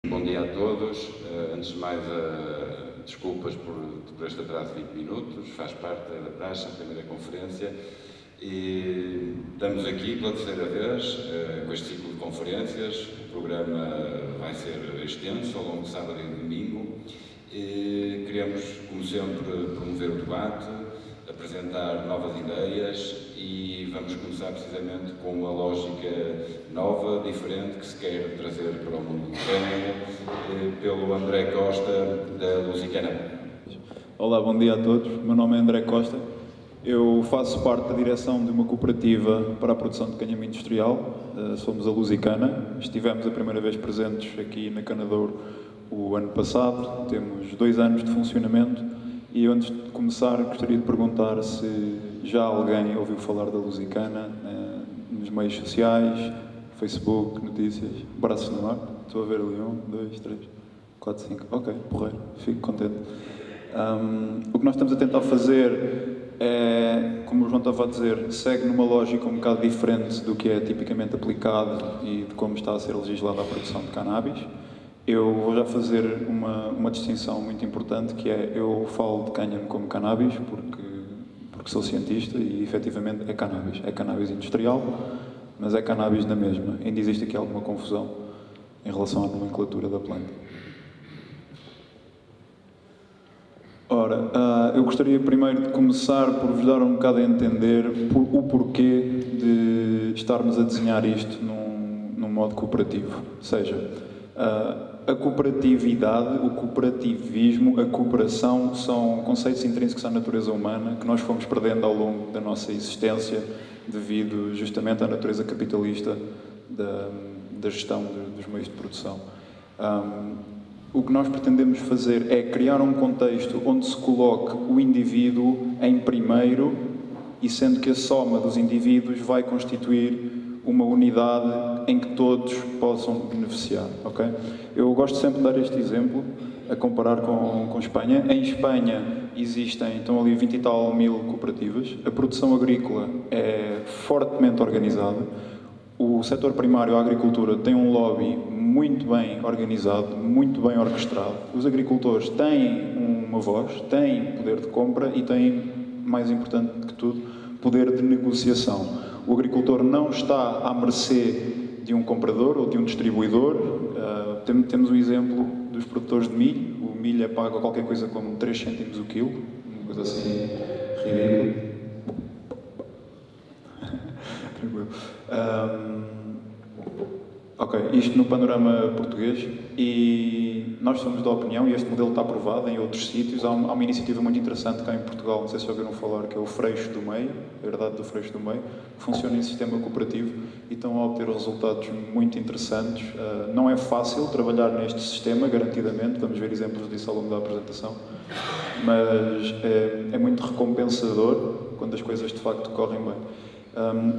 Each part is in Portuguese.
Bom dia a todos. Antes de mais, desculpas por este atraso de 20 minutos, faz parte da praxe, a primeira conferência. E estamos aqui pela terceira vez com este ciclo de conferências. O programa vai ser extenso ao longo de sábado e domingo. E queremos, como sempre, promover o debate, apresentar novas ideias e vamos começar precisamente com uma lógica nova, diferente, que se quer trazer para o mundo do câmara, pelo André Costa, da Lusicana. Olá, bom dia a todos. Meu nome é André Costa. Eu faço parte da direção de uma cooperativa para a produção de cânhamo industrial. Somos a Lusicana. Estivemos a primeira vez presentes aqui na Canadouro o ano passado. Temos 2 anos de funcionamento. E antes de começar, gostaria de perguntar se já alguém ouviu falar da Lusicana nos meios sociais, Facebook, notícias, braços no ar. Estou a ver ali 1, 2, 3, 4, 5. Ok, porreiro, fico contente. O que nós estamos a tentar fazer é, como o João estava a dizer, segue numa lógica um bocado diferente do que é tipicamente aplicado e de como está a ser legislada a produção de cannabis. Eu vou já fazer uma distinção muito importante, que é, eu falo de cânhamo como cannabis, porque sou cientista e, efetivamente, é cannabis industrial, mas é cannabis na mesma. Ainda existe aqui alguma confusão em relação à nomenclatura da planta. Ora, eu gostaria primeiro de começar por vos dar um bocado a entender o porquê de estarmos a desenhar isto num modo cooperativo. Ou seja, a cooperatividade, o cooperativismo, a cooperação são conceitos intrínsecos à natureza humana que nós fomos perdendo ao longo da nossa existência devido justamente à natureza capitalista da gestão dos meios de produção. O que nós pretendemos fazer é criar um contexto onde se coloque o indivíduo em primeiro e sendo que a soma dos indivíduos vai constituir uma unidade em que todos possam beneficiar, ok? Eu gosto sempre de dar este exemplo, a comparar com Espanha. Em Espanha estão ali 20 e tal mil cooperativas, a produção agrícola é fortemente organizada, o setor primário, a agricultura, tem um lobby muito bem organizado, muito bem orquestrado. Os agricultores têm uma voz, têm poder de compra e têm, mais importante que tudo, poder de negociação. O agricultor não está à mercê de um comprador ou de um distribuidor. Temos o exemplo dos produtores de milho. O milho é pago a qualquer coisa como 3 cêntimos o quilo, uma coisa assim ridícula. Tranquilo. Ok, isto no panorama português, e nós somos da opinião, e este modelo está aprovado em outros sítios. Há uma iniciativa muito interessante cá em Portugal, não sei se já ouviram falar, que é o Freixo do Meio, a herdade do Freixo do Meio, que funciona em sistema cooperativo e estão a obter resultados muito interessantes. Não é fácil trabalhar neste sistema, garantidamente, vamos ver exemplos disso ao longo da apresentação, mas é muito recompensador quando as coisas de facto correm bem.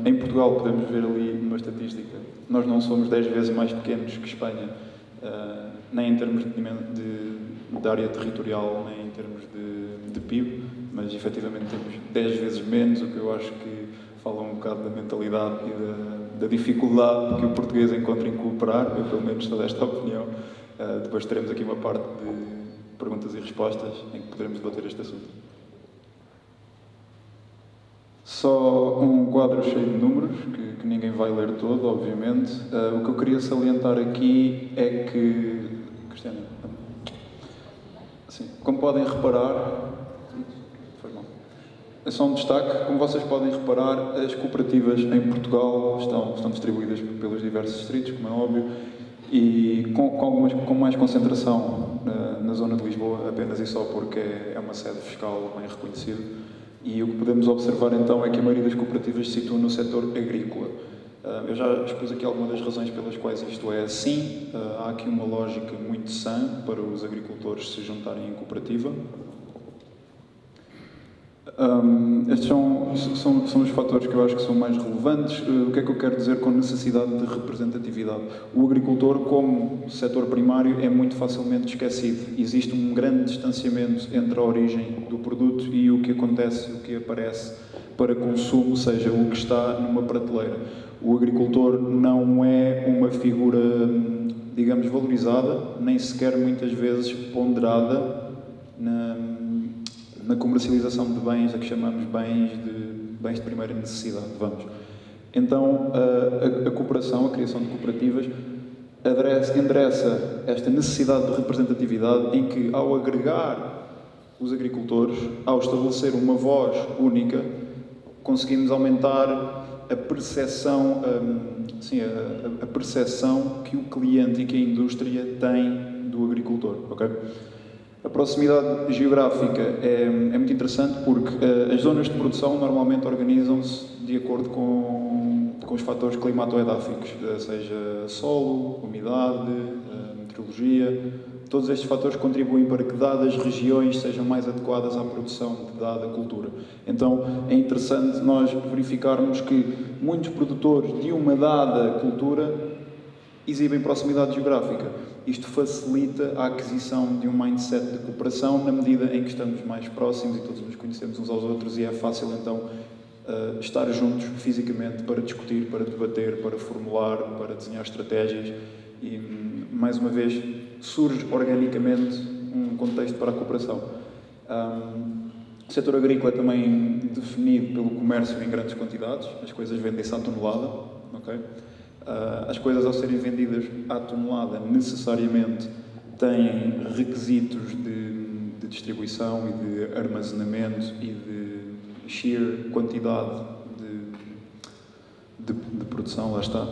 Em Portugal, podemos ver ali numa estatística, nós não somos 10 vezes mais pequenos que Espanha, nem em termos de área territorial, nem em termos de PIB, mas efetivamente temos 10 vezes menos, o que eu acho que fala um bocado da mentalidade e da dificuldade que o português encontra em cooperar. Eu, pelo menos, sou desta opinião. Depois teremos aqui uma parte de perguntas e respostas em que poderemos debater este assunto. Só um quadro cheio de números, que ninguém vai ler todo, obviamente. O que eu queria salientar aqui é que... Cristiana? Sim, como podem reparar... Foi mal. É só um destaque. Como vocês podem reparar, as cooperativas em Portugal estão distribuídas pelos diversos distritos, como é óbvio, e com mais concentração na zona de Lisboa, apenas e só porque é uma sede fiscal bem reconhecida. E o que podemos observar então é que a maioria das cooperativas se situa no setor agrícola. Eu já expus aqui algumas das razões pelas quais isto é assim. Há aqui uma lógica muito sã para os agricultores se juntarem em cooperativa. Estes são os fatores que eu acho que são mais relevantes. O que é que eu quero dizer com necessidade de representatividade? O agricultor, como setor primário, é muito facilmente esquecido. Existe um grande distanciamento entre a origem do produto e o que acontece, o que aparece para consumo, ou seja, o que está numa prateleira. O agricultor não é uma figura digamos, valorizada, nem sequer muitas vezes ponderada na comercialização de bens, a que chamamos bens de primeira necessidade, vamos. Então, a cooperação, a criação de cooperativas, endereça esta necessidade de representatividade em que, ao agregar os agricultores, ao estabelecer uma voz única, conseguimos aumentar a percepção, a percepção que o cliente e que a indústria tem do agricultor. Okay? A proximidade geográfica é muito interessante porque as zonas de produção normalmente organizam-se de acordo com os fatores climato-edáficos, seja solo, umidade, meteorologia. Todos estes fatores contribuem para que dadas regiões sejam mais adequadas à produção de dada cultura. Então, é interessante nós verificarmos que muitos produtores de uma dada cultura exibem proximidade geográfica. Isto facilita a aquisição de um mindset de cooperação na medida em que estamos mais próximos e todos nos conhecemos uns aos outros e é fácil, então, estar juntos fisicamente para discutir, para debater, para formular, para desenhar estratégias e, mais uma vez, surge organicamente um contexto para a cooperação. O setor agrícola é também definido pelo comércio em grandes quantidades, as coisas vendem-se à tonelada, okay? As coisas, ao serem vendidas à tonelada, necessariamente têm requisitos de distribuição e de armazenamento e de sheer quantidade de produção, lá está.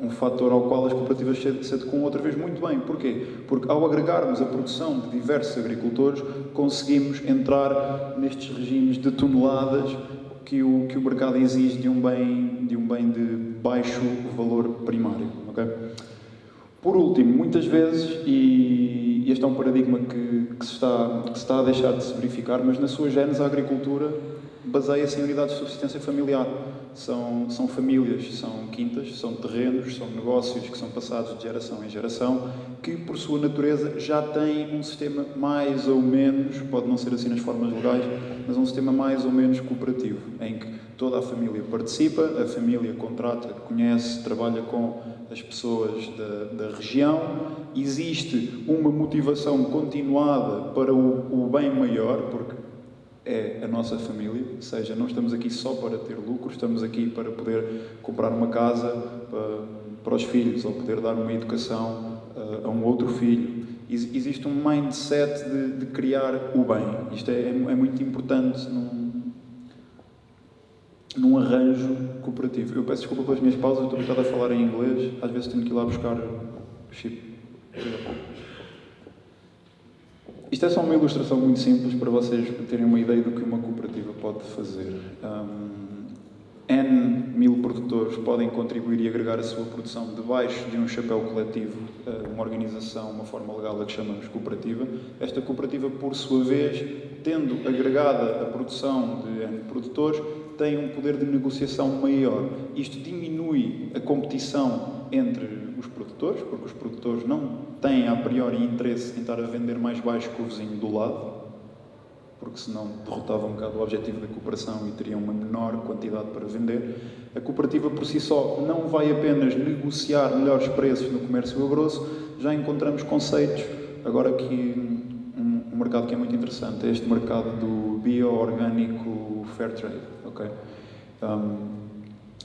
Um fator ao qual as cooperativas se adequam outra vez muito bem. Porquê? Porque ao agregarmos a produção de diversos agricultores, conseguimos entrar nestes regimes de toneladas que o mercado exige de um bem de baixo valor primário. Okay? Por último, muitas vezes, e este é um paradigma que se está a deixar de se verificar, mas na sua gênese a agricultura baseia-se em unidades de subsistência familiar. São famílias, são quintas, são terrenos, são negócios que são passados de geração em geração, que por sua natureza já têm um sistema mais ou menos, pode não ser assim nas formas legais, mas um sistema mais ou menos cooperativo, em que toda a família participa, a família contrata, conhece, trabalha com as pessoas da região, existe uma motivação continuada para o bem maior, porque é a nossa família, ou seja, não estamos aqui só para ter lucro, estamos aqui para poder comprar uma casa para os filhos, ou poder dar uma educação a um outro filho. Existe um mindset de criar o bem. Isto é muito importante num arranjo cooperativo. Eu peço desculpa pelas minhas pausas, estou habituado a falar em inglês, às vezes tenho que ir lá buscar o chip. Isto é só uma ilustração muito simples para vocês terem uma ideia do que uma cooperativa pode fazer. N 1000 produtores podem contribuir e agregar a sua produção debaixo de um chapéu coletivo, uma organização, uma forma legal a que chamamos cooperativa. Esta cooperativa, por sua vez, tendo agregada a produção de N produtores, tem um poder de negociação maior. Isto diminui a competição entre os produtores, porque os produtores não têm a priori interesse em estar a vender mais baixo que o vizinho do lado, porque senão derrotava um bocado o objetivo da cooperação e teriam uma menor quantidade para vender. A cooperativa por si só não vai apenas negociar melhores preços no comércio a grosso, já encontramos conceitos, agora aqui um mercado que é muito interessante, é este mercado do bio-orgânico fair trade. Okay?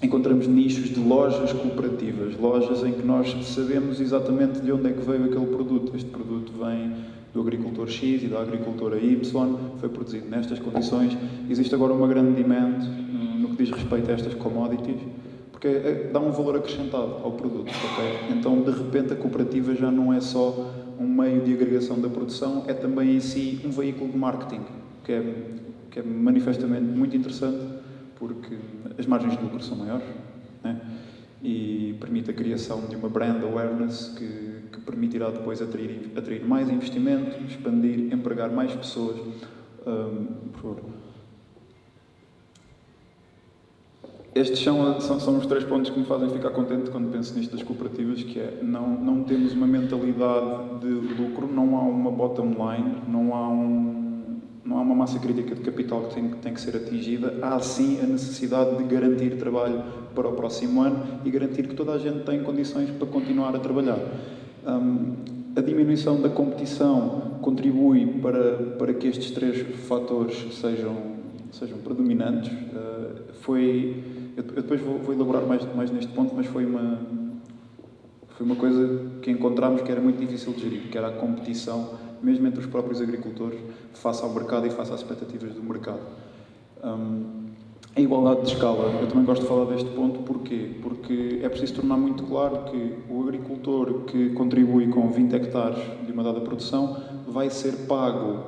Encontramos nichos de lojas cooperativas, lojas em que nós sabemos exatamente de onde é que veio aquele produto. Este produto vem do agricultor X e da agricultora Y, foi produzido nestas condições. Existe agora uma grande demand no que diz respeito a estas commodities, porque dá um valor acrescentado ao produto. Okay? Então, de repente, a cooperativa já não é só um meio de agregação da produção, é também em si um veículo de marketing, que é manifestamente muito interessante, porque as margens de lucro são maiores, né? E permite a criação de uma brand awareness que permitirá depois atrair mais investimento, expandir, empregar mais pessoas. Por favor. Estes são os 3 pontos que me fazem ficar contente quando penso nisto das cooperativas, que é, não temos uma mentalidade de lucro, não há uma bottom line, não há não há uma massa crítica de capital que tem que ser atingida, há sim a necessidade de garantir trabalho para o próximo ano e garantir que toda a gente tem condições para continuar a trabalhar. A diminuição da competição contribui para que estes três fatores sejam predominantes. Eu depois vou elaborar mais neste ponto, mas foi uma coisa que encontramos que era muito difícil de gerir, que era a competição, mesmo entre os próprios agricultores, face ao mercado e face às expectativas do mercado. A igualdade de escala, eu também gosto de falar deste ponto, porquê? Porque é preciso tornar muito claro que o agricultor que contribui com 20 hectares de uma dada produção vai ser pago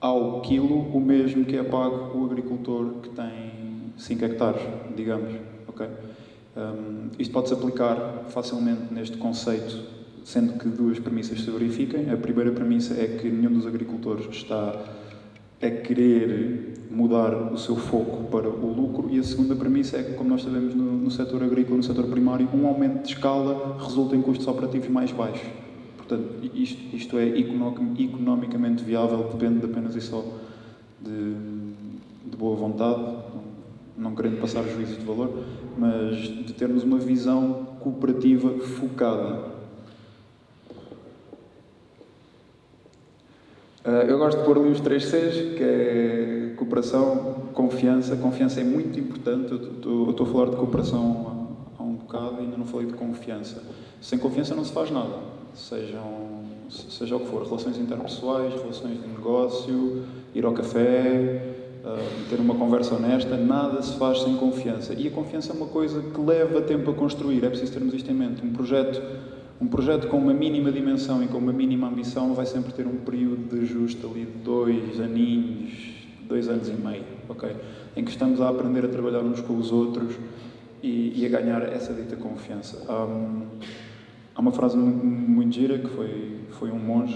ao quilo o mesmo que é pago o agricultor que tem 5 hectares, digamos, ok? Isto pode-se aplicar facilmente neste conceito, sendo que duas premissas se verifiquem. A primeira premissa é que nenhum dos agricultores está a querer mudar o seu foco para o lucro, e a segunda premissa é que, como nós sabemos no setor agrícola, no setor primário, um aumento de escala resulta em custos operativos mais baixos. Portanto, isto é economicamente viável, depende apenas e só de boa vontade, não querendo passar juízos de valor, mas de termos uma visão cooperativa focada. Eu gosto de pôr ali os 3 Cs, que é cooperação, confiança. Confiança é muito importante. Eu estou a falar de cooperação há um bocado e ainda não falei de confiança. Sem confiança não se faz nada, seja o que for, relações interpessoais, relações de negócio, ir ao café, ter uma conversa honesta, nada se faz sem confiança. E a confiança é uma coisa que leva tempo a construir, é preciso termos isto em mente. Um projeto com uma mínima dimensão e com uma mínima ambição vai sempre ter um período de ajuste ali de 2 aninhos, 2 anos e meio, ok? Em que estamos a aprender a trabalhar uns com os outros e a ganhar essa dita confiança. Há uma frase muito gira que foi um monge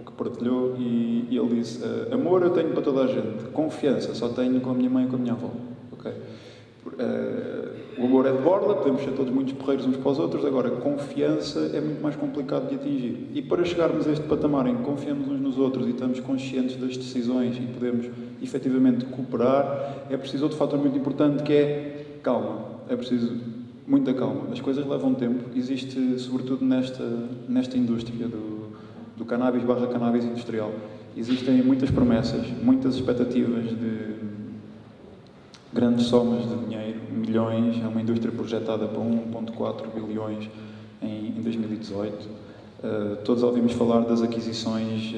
que partilhou e ele disse: amor eu tenho para toda a gente, confiança só tenho com a minha mãe e com a minha avó, ok? O amor é de borla, podemos ser todos muito porreiros uns para os outros, agora confiança é muito mais complicado de atingir. E para chegarmos a este patamar em que confiamos uns nos outros e estamos conscientes das decisões e podemos efetivamente cooperar, é preciso outro fator muito importante, que é calma. É preciso muita calma. As coisas levam tempo. Existe, sobretudo nesta indústria do cannabis/cannabis industrial, existem muitas promessas, muitas expectativas de grandes somas de dinheiro, milhões. É uma indústria projetada para 1,4 bilhões em 2018. Todos ouvimos falar das aquisições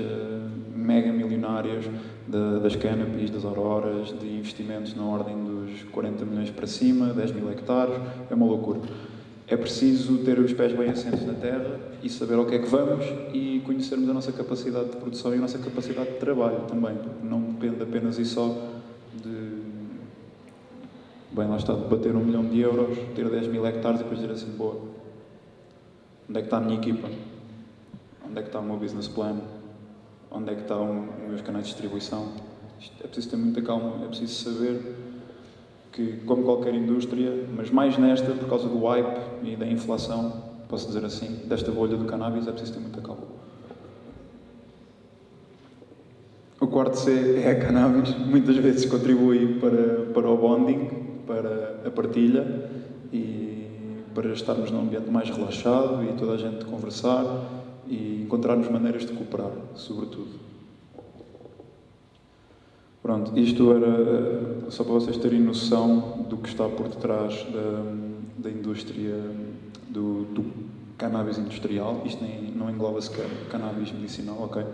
mega milionárias das Cannabis, das Auroras, de investimentos na ordem dos 40 milhões para cima, 10 mil hectares. É uma loucura. É preciso ter os pés bem assentos na terra e saber ao que é que vamos e conhecermos a nossa capacidade de produção e a nossa capacidade de trabalho também, porque não depende apenas e só lá está, de bater 1 milhão de euros, ter 10 mil hectares e depois dizer assim: boa, onde é que está a minha equipa? Onde é que está o meu business plan? Onde é que estão os meus canais de distribuição? É preciso ter muita calma, é preciso saber que, como qualquer indústria, mas mais nesta, por causa do hype e da inflação, posso dizer assim, desta bolha do cannabis, é preciso ter muita calma. O quarto C é a cannabis, muitas vezes contribui para o bonding, para a partilha e para estarmos num ambiente mais relaxado e toda a gente conversar e encontrarmos maneiras de cooperar, sobretudo. Pronto, isto era só para vocês terem noção do que está por detrás da indústria do cannabis industrial. Isto não engloba sequer cannabis medicinal, ok?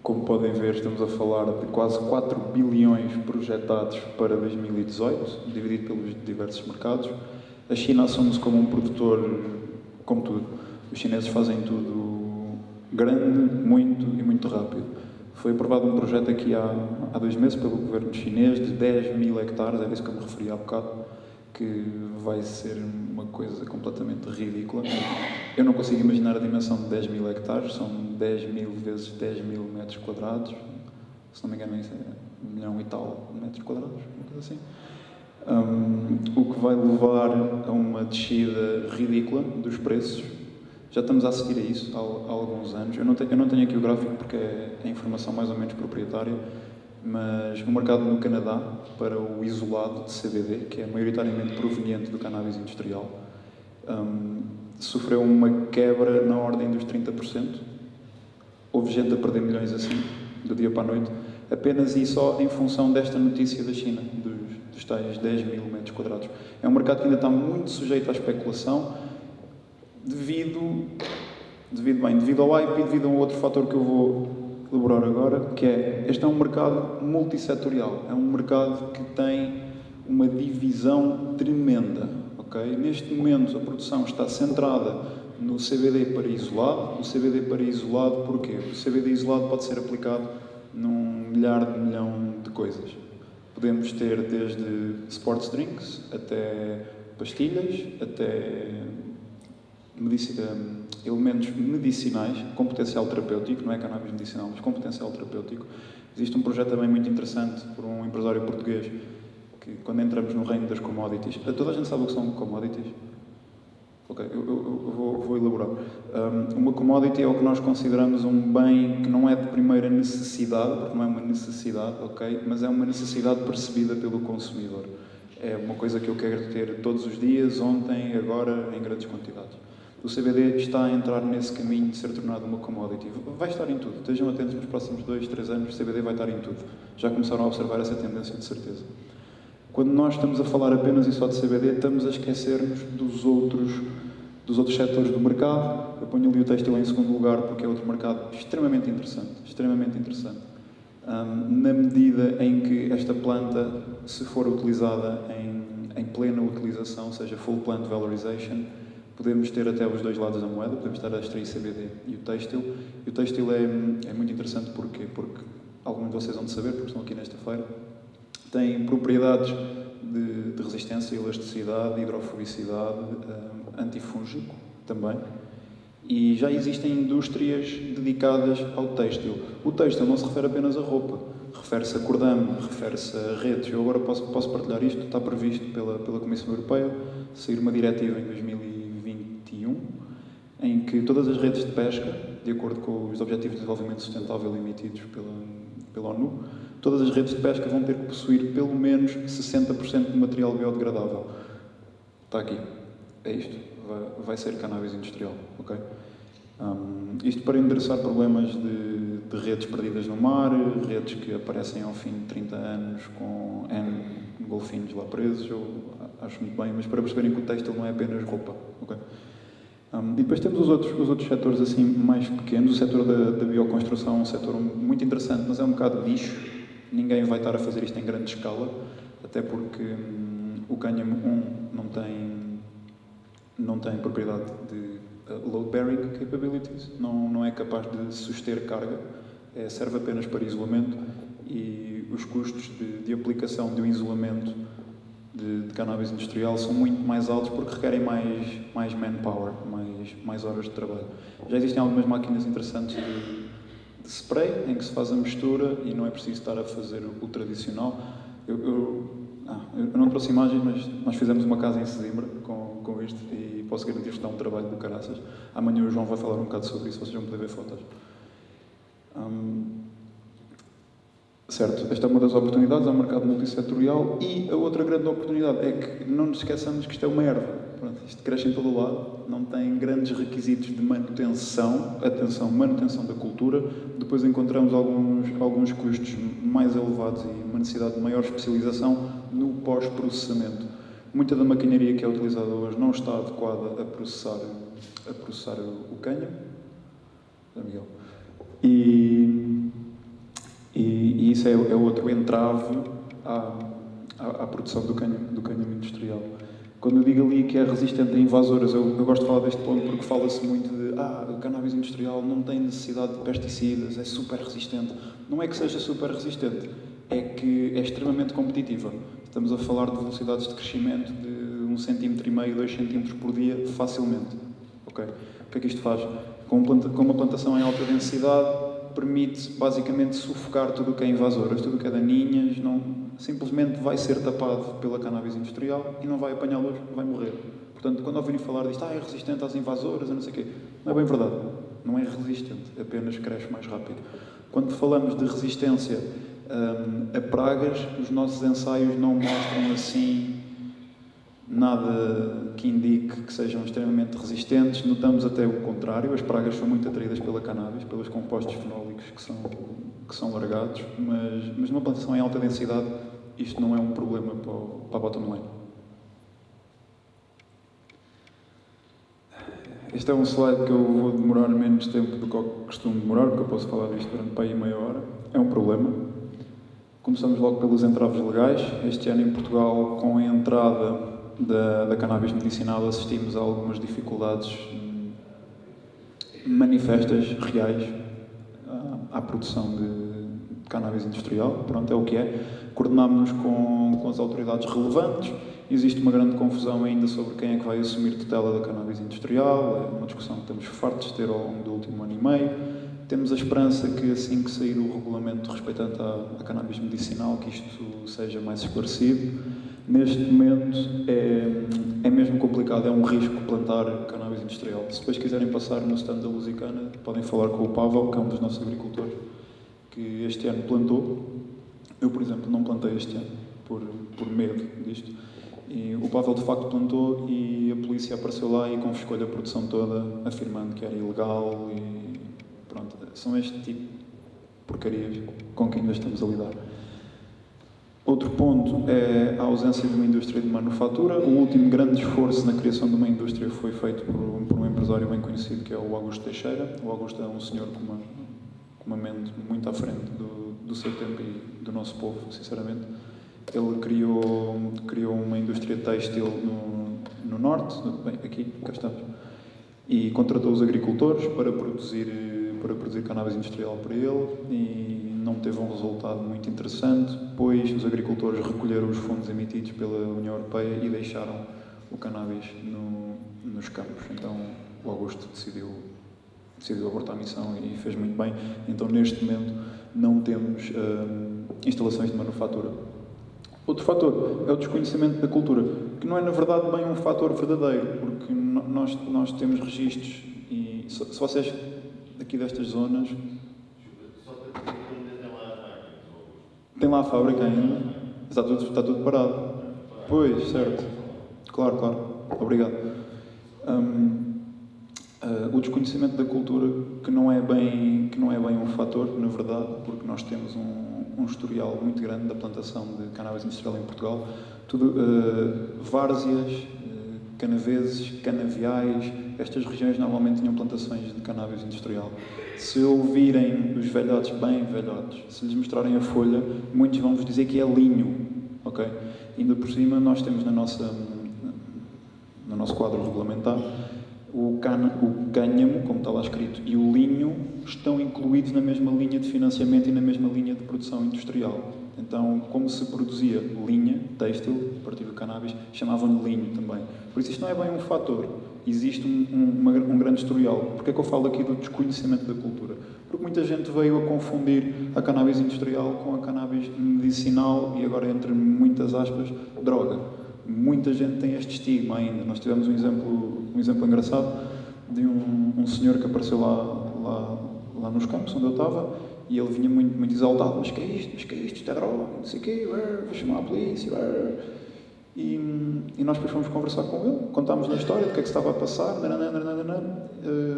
Como podem ver, estamos a falar de quase 4 bilhões projetados para 2018, dividido pelos diversos mercados. A China assume-se como um produtor, como tudo. Os chineses fazem tudo grande, muito e muito rápido. Foi aprovado um projeto aqui há 2 meses pelo governo chinês de 10 mil hectares, era isso que eu me referi há bocado, que vai ser uma coisa completamente ridícula. Eu não consigo imaginar a dimensão de 10 mil hectares, são 10 mil vezes 10 mil metros quadrados, se não me engano isso é 1 milhão e tal de metros quadrados, uma coisa assim. O que vai levar a uma descida ridícula dos preços. Já estamos a assistir a isso há alguns anos. Eu não tenho aqui o gráfico porque é informação mais ou menos proprietária, mas o mercado no Canadá para o isolado de CBD, que é maioritariamente proveniente do cannabis industrial, sofreu uma quebra na ordem dos 30%. Houve gente a perder milhões assim, do dia para a noite, apenas e só em função desta notícia da China, dos tais 10 mil metros quadrados. É um mercado que ainda está muito sujeito à especulação, devido ao hype e devido a um outro fator que eu vou elaborar agora, que é, este é um mercado multissetorial, é um mercado que tem uma divisão tremenda, ok? Neste momento a produção está centrada no CBD para isolado. O CBD para isolado porquê? O CBD isolado pode ser aplicado num milhão de coisas. Podemos ter desde sports drinks, até pastilhas, até elementos medicinais com potencial terapêutico, não é cannabis medicinal, mas com potencial terapêutico. Existe um projeto também muito interessante por um empresário português que, quando entramos no reino das commodities, toda a gente sabe o que são commodities? Ok, eu vou elaborar. Uma commodity é o que nós consideramos um bem que não é de primeira necessidade, porque não é uma necessidade, ok, mas é uma necessidade percebida pelo consumidor. É uma coisa que eu quero ter todos os dias, ontem, agora, em grandes quantidades. O CBD está a entrar nesse caminho de ser tornado uma commodity. Vai estar em tudo. Estejam atentos nos próximos 2, 3 anos, o CBD vai estar em tudo. Já começaram a observar essa tendência, de certeza. Quando nós estamos a falar apenas e só de CBD, estamos a esquecer-nos dos outros setores do mercado. Eu ponho ali o têxtil em segundo lugar porque é outro mercado extremamente interessante. Na medida em que esta planta, se for utilizada em plena utilização, seja full plant valorization, podemos ter até os dois lados da moeda, podemos estar a extrair CBD e o têxtil. E o têxtil é muito interessante porque alguns de vocês vão de saber, porque estão aqui nesta feira, tem propriedades de resistência, elasticidade, hidrofobicidade, antifúngico também. E já existem indústrias dedicadas ao têxtil. O têxtil não se refere apenas a roupa, refere-se a cordame, refere-se a redes. Eu agora posso partilhar isto, está previsto pela Comissão Europeia, sair uma diretiva em 2021, em que todas as redes de pesca, de acordo com os Objetivos de Desenvolvimento Sustentável emitidos pela ONU, todas as redes de pesca vão ter que possuir pelo menos 60% de material biodegradável. Está aqui. É isto. Vai ser cannabis industrial. Ok? Isto para endereçar problemas de redes perdidas no mar, redes que aparecem ao fim de 30 anos com N golfinhos lá presos. Eu acho muito bem, mas para perceberem que o têxtil não é apenas roupa. Okay? E depois temos os outros setores assim mais pequenos. O setor da bioconstrução é um setor muito interessante, mas é um bocado nicho. Ninguém vai estar a fazer isto em grande escala, até porque o cânhamo não tem propriedade de load-bearing capabilities, não é capaz de suster carga, serve apenas para isolamento, e os custos de aplicação de um isolamento de cannabis industrial são muito mais altos porque requerem mais manpower, mais horas de trabalho. Já existem algumas máquinas interessantes de spray, em que se faz a mistura e não é preciso estar a fazer o tradicional. Eu não trouxe imagens, mas nós fizemos uma casa em Sesimbra com isto e posso garantir que está um trabalho do caraças. Amanhã o João vai falar um bocado sobre isso, vocês vão poder ver fotos. Certo, esta é uma das oportunidades, é um mercado multissetorial, e a outra grande oportunidade é que não nos esqueçamos que isto é uma erva. Pronto, isto cresce em todo o lado, não tem grandes requisitos de manutenção, manutenção da cultura. Depois encontramos alguns custos mais elevados e uma necessidade de maior especialização no pós-processamento. Muita da maquinaria que é utilizada hoje não está adequada a processar o cânhamo. Miguel. E isso é outro entrave à produção do cânhamo industrial. Quando eu digo ali que é resistente a invasoras, eu gosto de falar deste ponto porque fala-se muito de o cannabis industrial não tem necessidade de pesticidas, é super resistente. Não é que seja super resistente, é que é extremamente competitiva. Estamos a falar de velocidades de crescimento de 1,5 cm, 2 cm por dia, facilmente. Okay? O que é que isto faz? Com uma plantação em alta densidade, permite basicamente sufocar tudo o que é invasoras, tudo o que é daninhas, simplesmente vai ser tapado pela cannabis industrial e não vai apanhar luz, vai morrer. Portanto, quando ouvirem falar disto, é resistente às invasoras, não sei o quê, Não é bem verdade. Não é resistente, apenas cresce mais rápido. Quando falamos de resistência a pragas, os nossos ensaios não mostram assim nada que indique que sejam extremamente resistentes. Notamos até o contrário. As pragas são muito atraídas pela cannabis, pelos compostos fenólicos que são largados, mas numa plantação em alta densidade isto não é um problema para a bottom line. Este é um slide que eu vou demorar menos tempo do que eu costumo demorar, porque eu posso falar disto durante para aí meia hora. É um problema. Começamos logo pelos entraves legais. Este ano em Portugal, com a entrada da cannabis medicinal, assistimos a algumas dificuldades manifestas, reais, à produção de cannabis industrial. Pronto, é o que é. Coordenámos-nos com as autoridades relevantes. Existe uma grande confusão ainda sobre quem é que vai assumir tutela da cannabis industrial. É uma discussão que estamos fartos de ter ao longo do último ano e meio. Temos a esperança que, assim que sair o regulamento respeitante à cannabis medicinal, que isto seja mais esclarecido. Neste momento é mesmo complicado, é um risco plantar cannabis industrial. Se depois quiserem passar no stand da Lusitana, podem falar com o Pavel, que é um dos nossos agricultores, que este ano plantou. Eu, por exemplo, não plantei este ano, por medo disto. E o Pavel, de facto, plantou e a polícia apareceu lá e confiscou-lhe a produção toda, afirmando que era ilegal e pronto. São este tipo de porcarias com que ainda estamos a lidar. Outro ponto é a ausência de uma indústria de manufatura. O último grande esforço na criação de uma indústria foi feito por um empresário bem conhecido, que é o Augusto Teixeira. O Augusto é um senhor com uma mente muito à frente do seu tempo e do nosso povo, sinceramente. Ele criou uma indústria têxtil no norte, bem, aqui, cá estamos, e contratou os agricultores para produzir cannabis industrial para ele e não teve um resultado muito interessante, pois os agricultores recolheram os fundos emitidos pela União Europeia e deixaram o cannabis nos campos. Então o Augusto decidiu abortar a missão e fez muito bem. Então neste momento não temos instalações de manufatura. Outro fator é o desconhecimento da cultura, que não é na verdade bem um fator verdadeiro, porque nós temos registros e se vocês aqui destas zonas... Tem lá a fábrica ainda? Está tudo parado. Pois, certo. Claro. Obrigado. O desconhecimento da cultura, que não é bem um fator, na verdade, porque nós temos um historial muito grande da plantação de cannabis industrial em Portugal. Várzeas, canaveses, canaviais, estas regiões normalmente tinham plantações de cannabis industrial. Se ouvirem os velhotes, bem velhotes, se lhes mostrarem a folha, muitos vão vos dizer que é linho, ok? Ainda por cima, nós temos no nosso quadro regulamentar o cânhamo, como está lá escrito, e o linho estão incluídos na mesma linha de financiamento e na mesma linha de produção industrial. Então, como se produzia linha, têxtil, a partir do cannabis, chamavam-lhe linho também. Por isso, isto não é bem um fator. Existe um grande historial. Porquê é que eu falo aqui do desconhecimento da cultura? Porque muita gente veio a confundir a cannabis industrial com a cannabis medicinal e agora, entre muitas aspas, droga. Muita gente tem este estigma ainda. Nós tivemos um exemplo engraçado de um senhor que apareceu lá nos campos onde eu estava e ele vinha muito exaltado. Mas que é isto? Isto é droga, não sei o quê, vou chamar a polícia. E nós depois fomos conversar com ele, contámos-lhe a história do que é que se estava a passar,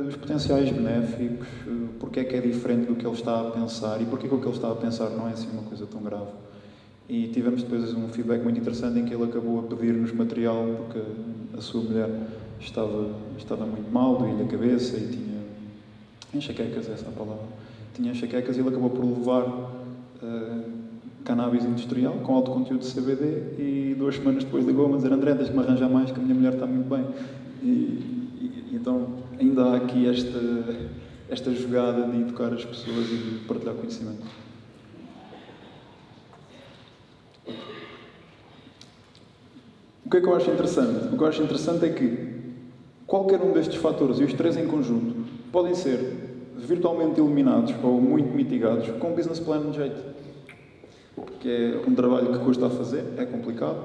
os potenciais benéficos, porque é que é diferente do que ele está a pensar e porque é que o que ele está a pensar não é assim uma coisa tão grave. E tivemos depois um feedback muito interessante em que ele acabou a pedir-nos material porque a sua mulher estava muito mal, doía-lhe a cabeça e tinha enxaquecas, essa é a palavra. Tinha enxaquecas e ele acabou por levar cannabis industrial com alto conteúdo de CBD e 2 semanas depois ligou-me a dizer: André, deixa-me arranjar mais que a minha mulher está muito bem. E então ainda há aqui esta jogada de educar as pessoas e de partilhar conhecimento. O que é que eu acho interessante? O que eu acho interessante é que qualquer um destes fatores, e os 3 em conjunto, podem ser virtualmente eliminados ou muito mitigados com um business plan de jeito. que é um trabalho que custa a fazer, é complicado.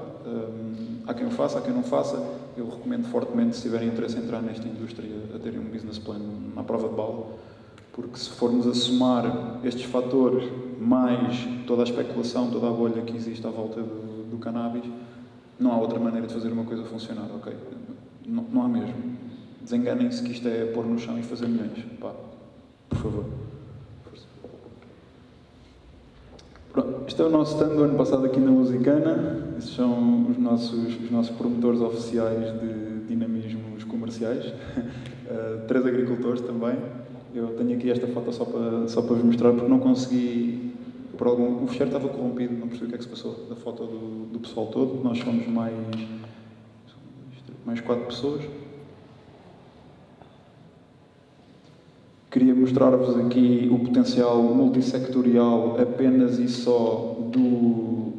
Há quem o faça, há quem não faça. Eu recomendo fortemente, se tiverem interesse em entrar nesta indústria, a terem um business plan na prova de bala, porque se formos a somar estes fatores, mais toda a especulação, toda a bolha que existe à volta do cannabis, não há outra maneira de fazer uma coisa funcionar, ok? Não há mesmo. Desenganem-se que isto é pôr no chão e fazer milhões. Pá, por favor. Pronto, este é o nosso stand do ano passado aqui na Lusitana. Estes são os nossos promotores oficiais de dinamismos comerciais. 3 agricultores também. Eu tenho aqui esta foto só para vos mostrar, porque não consegui... o fecheiro estava corrompido, não percebi o que é que se passou da foto do pessoal todo. Nós somos mais 4 pessoas. Queria mostrar-vos aqui o potencial multissectorial apenas e só do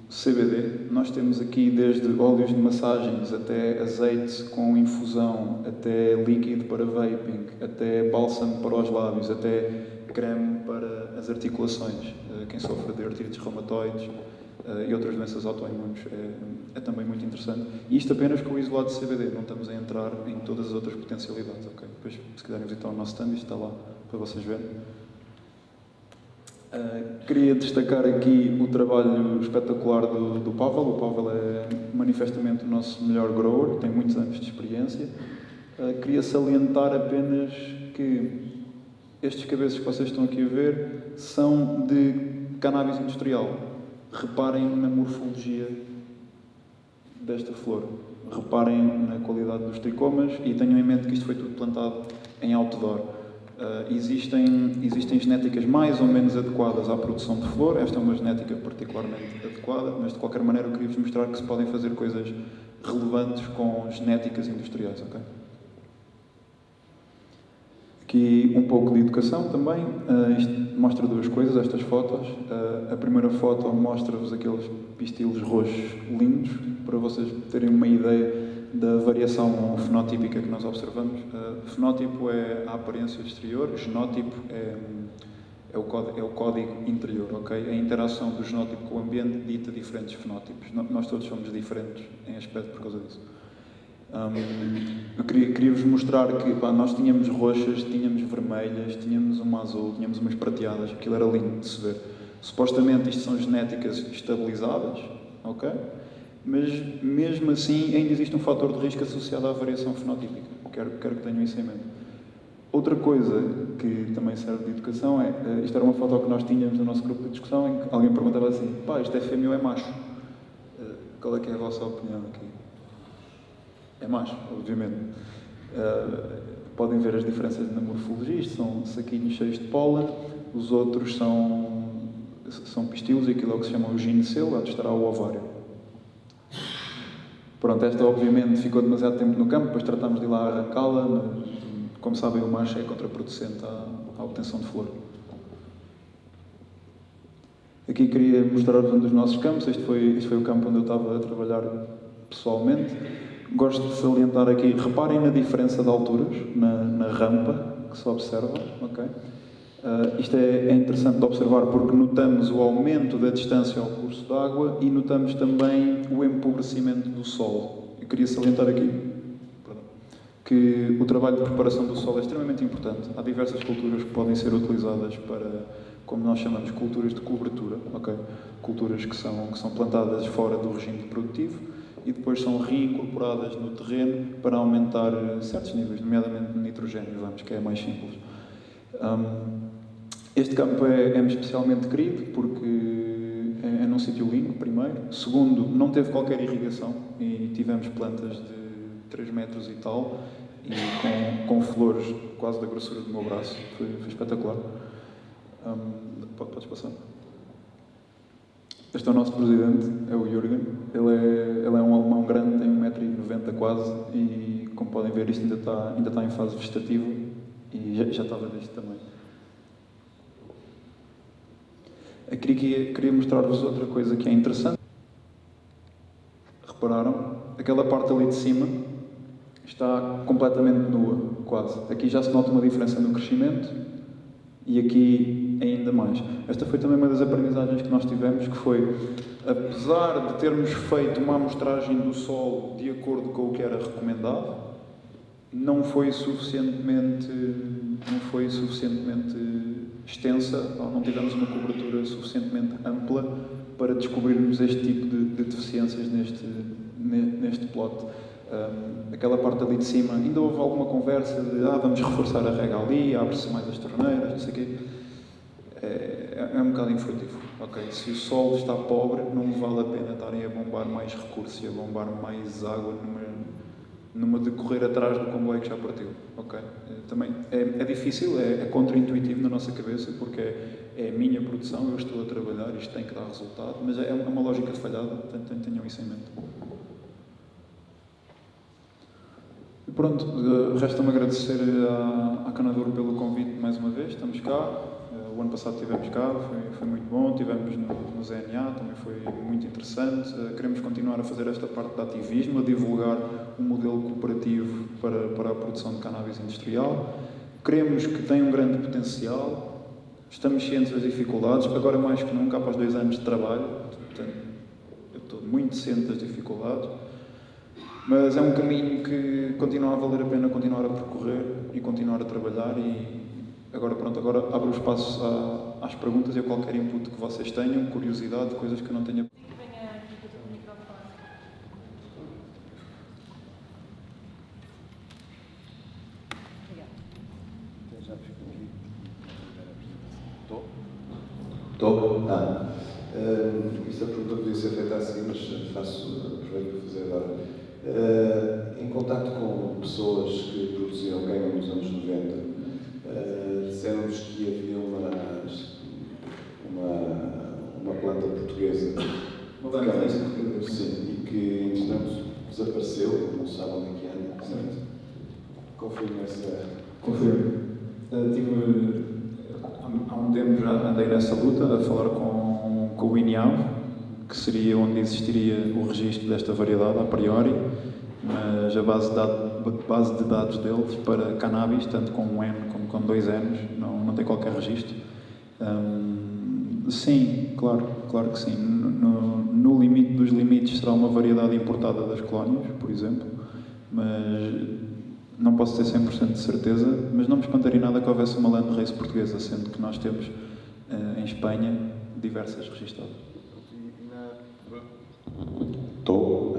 CBD. Nós temos aqui desde óleos de massagens, até azeite com infusão, até líquido para vaping, até bálsamo para os lábios, até creme para as articulações. Quem sofre de artrites reumatoides e outras doenças autoimunes é também muito interessante. E isto apenas com o isolado de CBD, não estamos a entrar em todas as outras potencialidades, ok? Depois, se quiserem visitar o nosso stand, isto está lá para vocês verem. Queria destacar aqui o trabalho espetacular do Pavel. O Pavel é manifestamente o nosso melhor grower, tem muitos anos de experiência. Queria salientar apenas que estes cabeços que vocês estão aqui a ver são de cannabis industrial. Reparem na morfologia desta flor. Reparem na qualidade dos tricomas e tenham em mente que isto foi tudo plantado em outdoor. Existem genéticas mais ou menos adequadas à produção de flor. Esta é uma genética particularmente adequada, mas de qualquer maneira eu queria-vos mostrar que se podem fazer coisas relevantes com genéticas industriais, ok? Aqui um pouco de educação também. Isto mostra 2 coisas, estas fotos. A primeira foto mostra-vos aqueles pistilos roxos lindos, para vocês terem uma ideia da variação fenotípica que nós observamos. Fenótipo é a aparência exterior, genótipo é o código interior, ok? A interação do genótipo com o ambiente dita diferentes fenótipos. Nós todos somos diferentes em aspecto por causa disso. Eu queria-vos mostrar que nós tínhamos roxas, tínhamos vermelhas, tínhamos uma azul, tínhamos umas prateadas, aquilo era lindo de se ver. Supostamente isto são genéticas estabilizadas, ok? Mas mesmo assim ainda existe um fator de risco associado à variação fenotípica. Quero que tenham isso em mente. Outra coisa que também serve de educação é, isto era uma foto que nós tínhamos no nosso grupo de discussão em que alguém perguntava assim, isto é fêmea ou é macho? Qual é que é a vossa opinião aqui? É macho, obviamente. Podem ver as diferenças na morfologia. Isto são saquinhos cheios de pólen, os outros são pistilos, e aquilo é o que se chama o gineceu, onde estará o ovário. Pronto, esta obviamente ficou demasiado tempo no campo, depois tratámos de ir lá arrancá-la, mas como sabem o macho é contraproducente à obtenção de flor. Aqui queria mostrar-vos um dos nossos campos. Este foi o campo onde eu estava a trabalhar pessoalmente. Gosto de salientar aqui, reparem na diferença de alturas, na rampa que se observa, ok? Isto é interessante de observar porque notamos o aumento da distância ao curso d'água e notamos também o empobrecimento do solo. Eu queria salientar aqui que o trabalho de preparação do solo é extremamente importante. Há diversas culturas que podem ser utilizadas para, como nós chamamos, culturas de cobertura, ok? Culturas que são plantadas fora do regime produtivo e depois são reincorporadas no terreno para aumentar certos níveis, nomeadamente de nitrogênio, que é mais simples. Este campo é-me especialmente querido porque é num sítio limpo, primeiro. Segundo, não teve qualquer irrigação e tivemos plantas de 3 metros e tal e com flores quase da grossura do meu braço. Foi espetacular. Podes passar? Este é o nosso presidente, é o Jürgen. Ele é um alemão grande, tem 1,90 m quase e, como podem ver, isto ainda está em fase vegetativa e já estava deste tamanho. Aqui queria mostrar-vos outra coisa que é interessante. Repararam? Aquela parte ali de cima está completamente nua, quase. Aqui já se nota uma diferença no crescimento e aqui ainda mais. Esta foi também uma das aprendizagens que nós tivemos, que foi, apesar de termos feito uma amostragem do solo de acordo com o que era recomendado, não foi suficientemente extensa, ou não tivemos uma cobertura suficientemente ampla para descobrirmos este tipo de deficiências neste plot. Aquela parte ali de cima, ainda houve alguma conversa de vamos reforçar a rega ali, abre-se mais as torneiras, não sei o quê. É um bocado infrutivo. Okay? Se o solo está pobre, não vale a pena estarem a bombar mais recursos e a bombar mais água numa de correr atrás do comboio que já partiu. Okay? Também é difícil, é contraintuitivo na nossa cabeça, porque é a minha produção, eu estou a trabalhar, isto tem que dar resultado, mas é uma lógica de falhada, portanto tenham isso em mente. E pronto, resta-me agradecer à Canador pelo convite mais uma vez, estamos cá. O ano passado estivemos cá, foi muito bom, estivemos no ZNA, também foi muito interessante. Queremos continuar a fazer esta parte de ativismo, a divulgar um modelo cooperativo para a produção de cannabis industrial. Queremos que tenha um grande potencial, estamos cientes das dificuldades, agora mais que nunca, após 2 anos de trabalho, portanto, eu estou muito ciente das dificuldades, mas é um caminho que continua a valer a pena continuar a percorrer e continuar a trabalhar. E agora abro o espaço às perguntas e a qualquer input que vocês tenham, curiosidade, coisas que eu não tenha. Venha aqui para o microfone. Já fico aqui. Estou? Isto é pergunta podia ser feita assim, mas aproveito para fazer agora. Em contacto com pessoas que produziam ganho nos anos 90, disseram-nos que havia uma planta portuguesa. Uma planta portuguesa? Sim, e que, entretanto, desapareceu, não sabem onde é que anda, certo? Confirmo essa... Confirmo. Há um tempo já andei nessa luta a falar com o INEAV, que seria onde existiria o registro desta variedade a priori, mas a base de dados deles para cannabis, tanto com um N como com 2 Ns, não tem qualquer registro. Sim, claro que sim. No limite dos limites será uma variedade importada das colónias, por exemplo, mas não posso ter 100% de certeza, mas não me espantaria nada que houvesse uma land race portuguesa, sendo que nós temos em Espanha diversas registradas. Estou.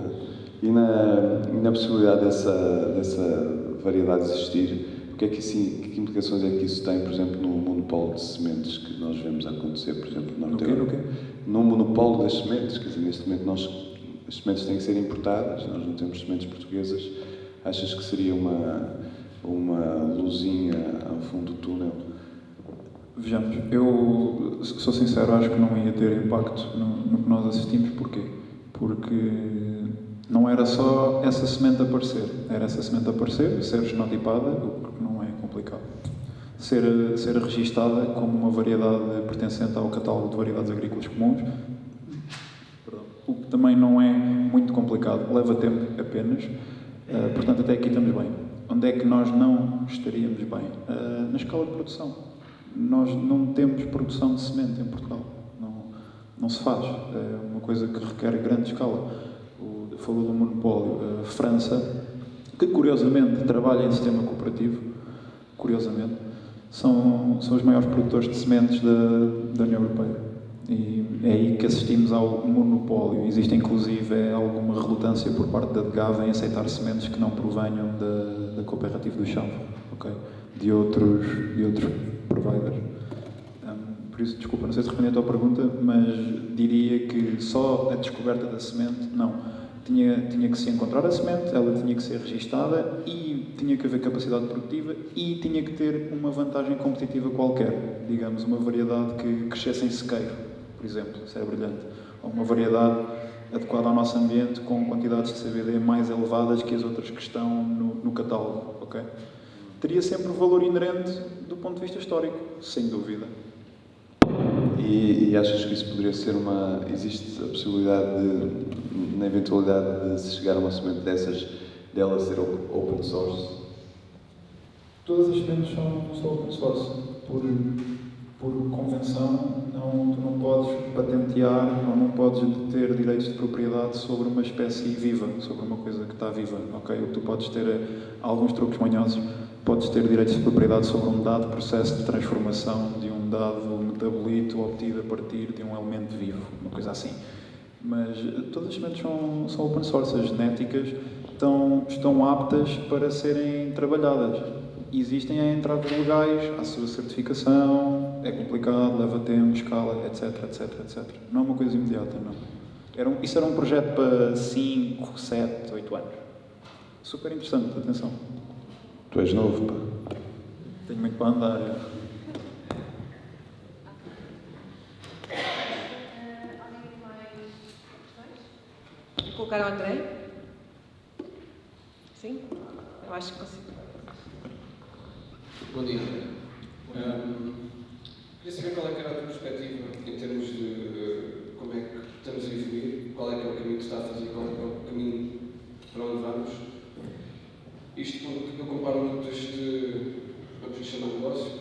E na possibilidade dessa variedade existir, que implicações é que isso tem, por exemplo, no monopólio de sementes que nós vemos acontecer, por exemplo, no quê? No monopólio das sementes, quer dizer, neste momento as sementes têm que ser importadas, nós não temos sementes portuguesas. Achas que seria uma luzinha ao fundo do túnel? Vejamos, eu sou sincero, acho que não ia ter impacto no que nós assistimos. Porquê? Porque não era só essa semente aparecer, era essa semente aparecer, ser genotipada, o que não é complicado, ser registada como uma variedade pertencente ao catálogo de variedades agrícolas comuns, o que também não é muito complicado, leva tempo apenas, portanto até aqui estamos bem. Onde é que nós não estaríamos bem? Na escala de produção. Nós não temos produção de semente em Portugal. Não se faz. É uma coisa que requer grande escala. Falou do monopólio. A França, que curiosamente trabalha em sistema cooperativo, curiosamente, são os maiores produtores de sementes da União Europeia. E é aí que assistimos ao monopólio. Existe inclusive alguma relutância por parte da DGAV em aceitar sementes que não provenham da cooperativa do chão, okay? de outros providers. Por isso, desculpa, não sei se respondi a tua pergunta, mas diria que só a descoberta da semente, não. Tinha que se encontrar a semente, ela tinha que ser registada e tinha que haver capacidade produtiva e tinha que ter uma vantagem competitiva qualquer. Digamos, uma variedade que crescesse em sequeiro, por exemplo, isso é brilhante. Ou uma variedade adequada ao nosso ambiente com quantidades de CBD mais elevadas que as outras que estão no catálogo, ok? Teria sempre o valor inerente do ponto de vista histórico, sem dúvida. E achas que isso poderia ser existe a possibilidade na eventualidade de se chegar a uma semente dela ser open source? Todas as sementes são open source, por convenção, tu não podes patentear ou não podes ter direitos de propriedade sobre uma espécie viva, sobre uma coisa que está viva, ok? O que tu podes ter alguns truques manhosos, podes ter direitos de propriedade sobre um dado processo de transformação de um dado metabolito obtido a partir de um elemento vivo, uma coisa assim. Mas todas as sementes são open source, as genéticas estão aptas para serem trabalhadas. Existem entraves legais, há a sua certificação, é complicado, leva tempo, escala, etc, etc, etc. Não é uma coisa imediata, não. Isso era um projeto para 5, 7, 8 anos. Super interessante, atenção. Tu és novo, pá. Tenho muito para andar. Alguém tem mais questões? Vou colocar o André. Sim? Eu acho que consigo. Bom dia. Queria saber qual é que era a tua perspectiva em termos de como é que estamos a evoluir, qual é que é o caminho que se está a fazer, qual é que é o caminho para onde vamos. Isto porque eu comparo muito vamos lhe chamar negócio,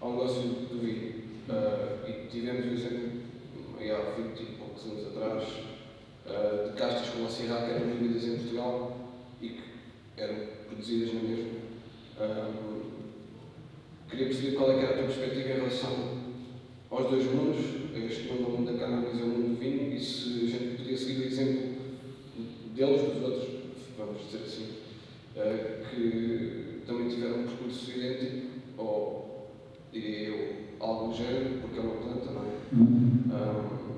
ao negócio do vinho. E tivemos o exemplo, há 20 e poucos anos atrás, de castas como a Syrah, que eram vendidas em Portugal e que eram produzidas na mesma. Queria perceber qual é que era a tua perspectiva em relação aos dois mundos, este mundo é o mundo da cannabis e o mundo do vinho, e se a gente poderia seguir o exemplo deles, dos outros, vamos dizer assim, que também tiveram um percurso idêntico, ou diria eu, algo do género, porque é uma planta, não é?